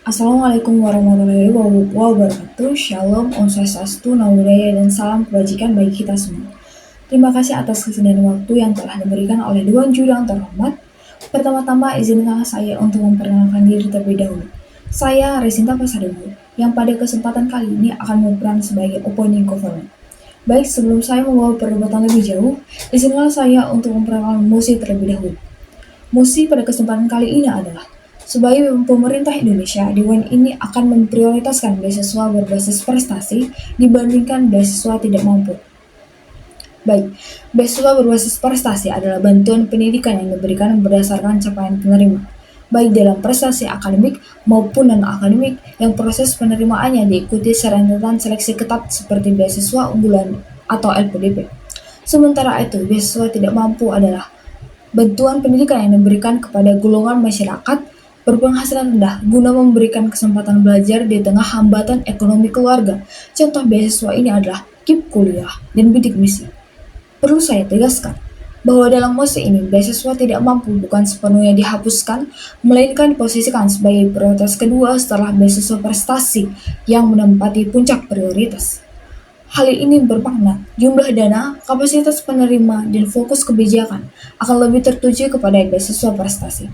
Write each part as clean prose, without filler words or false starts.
Assalamualaikum warahmatullahi wabarakatuh. Shalom, Om Swastiastu, Namo Buddhaya, dan salam kebajikan bagi kita semua. Terima kasih atas kesediaan waktu yang telah diberikan oleh Dewan Juri yang terhormat. Pertama-tama izinkan saya untuk memperkenalkan diri terlebih dahulu. Saya Resinta Pasadewu, yang pada kesempatan kali ini akan berperan sebagai opening government. Baik, sebelum saya membawa perdebatan lebih jauh, izinkan saya untuk memperkenalkan Musi terlebih dahulu. Musi pada kesempatan kali ini adalah sebagai pemerintah Indonesia, Dewan ini akan memprioritaskan beasiswa berbasis prestasi dibandingkan beasiswa tidak mampu. Baik, beasiswa berbasis prestasi adalah bantuan pendidikan yang diberikan berdasarkan capaian penerima, baik dalam prestasi akademik maupun non-akademik yang proses penerimaannya diikuti serangkaian seleksi ketat seperti beasiswa unggulan atau LPDP. Sementara itu, beasiswa tidak mampu adalah bantuan pendidikan yang diberikan kepada golongan masyarakat berpenghasilan rendah guna memberikan kesempatan belajar di tengah hambatan ekonomi keluarga. Contoh beasiswa ini adalah KIP Kuliah dan Bidik Misi. Perlu saya tegaskan bahwa dalam masa ini beasiswa tidak mampu bukan sepenuhnya dihapuskan, melainkan diposisikan sebagai prioritas kedua setelah beasiswa prestasi yang menempati puncak prioritas. Hal ini bermakna jumlah dana, kapasitas penerima, dan fokus kebijakan akan lebih tertuju kepada beasiswa prestasi.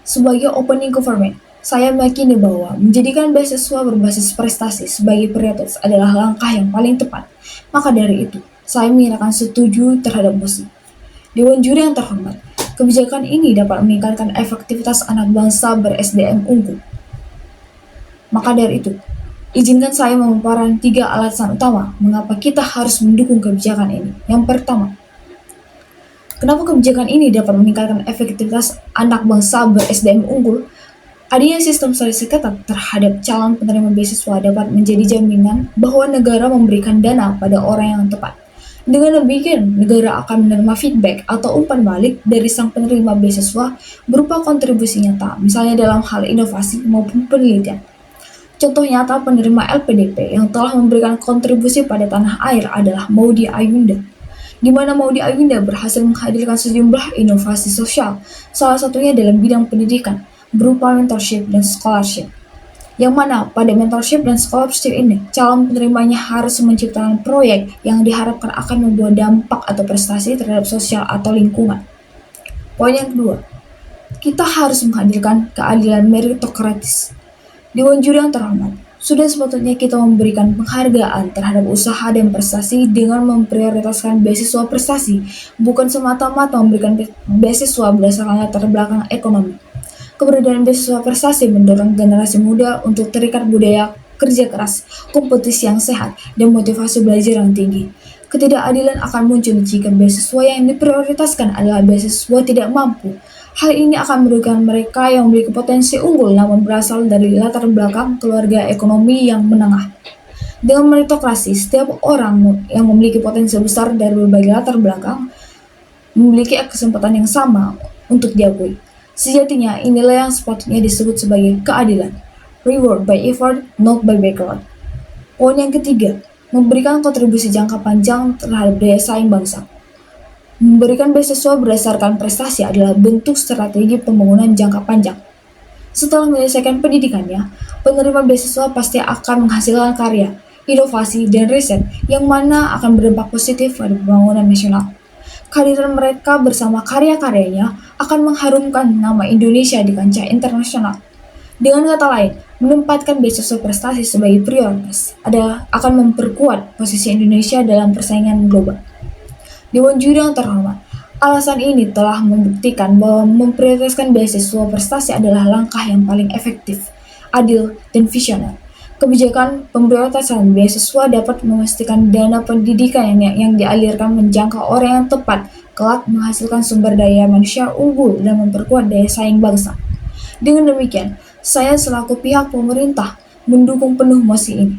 Sebagai opening government, saya meyakini bahwa menjadikan beasiswa berbasis prestasi sebagai prioritas adalah langkah yang paling tepat. Maka dari itu, saya menyatakan setuju terhadap mosi. Dewan Juri yang terhormat, kebijakan ini dapat meningkatkan efektivitas anak bangsa ber-SDM unggul. Maka dari itu, izinkan saya memaparkan 3 alasan utama mengapa kita harus mendukung kebijakan ini. Yang pertama, kenapa kebijakan ini dapat meningkatkan efektivitas anak bangsa ber-SDM unggul? Adanya sistem seleksi ketat terhadap calon penerima beasiswa dapat menjadi jaminan bahwa negara memberikan dana pada orang yang tepat. Dengan demikian, negara akan menerima feedback atau umpan balik dari sang penerima beasiswa berupa kontribusi nyata, misalnya dalam hal inovasi maupun penelitian. Contoh nyata penerima LPDP yang telah memberikan kontribusi pada tanah air adalah Maudy Ayunda, di mana Maudy Ayunda berhasil menghadirkan sejumlah inovasi sosial, salah satunya dalam bidang pendidikan, berupa mentorship dan scholarship. Yang mana pada mentorship dan scholarship ini, calon penerimanya harus menciptakan proyek yang diharapkan akan membawa dampak atau prestasi terhadap sosial atau lingkungan. Poin yang kedua, kita harus menghadirkan keadilan meritokratis. Dewan Juri yang terhormat, sudah sepatutnya kita memberikan penghargaan terhadap usaha dan prestasi dengan memprioritaskan beasiswa prestasi, bukan semata-mata memberikan beasiswa berdasarkan latar belakang ekonomi. Keberadaan beasiswa prestasi mendorong generasi muda untuk terikat budaya kerja keras, kompetisi yang sehat, dan motivasi belajar yang tinggi. Ketidakadilan akan muncul jika beasiswa yang diprioritaskan adalah beasiswa tidak mampu. Hal ini akan merugikan mereka yang memiliki potensi unggul namun berasal dari latar belakang keluarga ekonomi yang menengah. Dengan meritokrasi, setiap orang yang memiliki potensi besar dari berbagai latar belakang memiliki kesempatan yang sama untuk diakui. Sejatinya, inilah yang sepatutnya disebut sebagai keadilan. Reward by effort, not by background. Poin yang ketiga, memberikan kontribusi jangka panjang terhadap daya saing bangsa. Memberikan beasiswa berdasarkan prestasi adalah bentuk strategi pembangunan jangka panjang. Setelah menyelesaikan pendidikannya, penerima beasiswa pasti akan menghasilkan karya, inovasi, dan riset yang mana akan berdampak positif pada pembangunan nasional. Kehadiran mereka bersama karya-karyanya akan mengharumkan nama Indonesia di kancah internasional. Dengan kata lain, menempatkan beasiswa prestasi sebagai prioritas akan memperkuat posisi Indonesia dalam persaingan global. Dewan Juri yang terhormat, alasan ini telah membuktikan bahwa memprioritaskan beasiswa prestasi adalah langkah yang paling efektif, adil, dan visioner. Kebijakan pemprioritasan beasiswa dapat memastikan dana pendidikan yang dialirkan menjangkau orang yang tepat, kelak menghasilkan sumber daya manusia unggul dan memperkuat daya saing bangsa. Dengan demikian, saya selaku pihak pemerintah mendukung penuh mosi ini.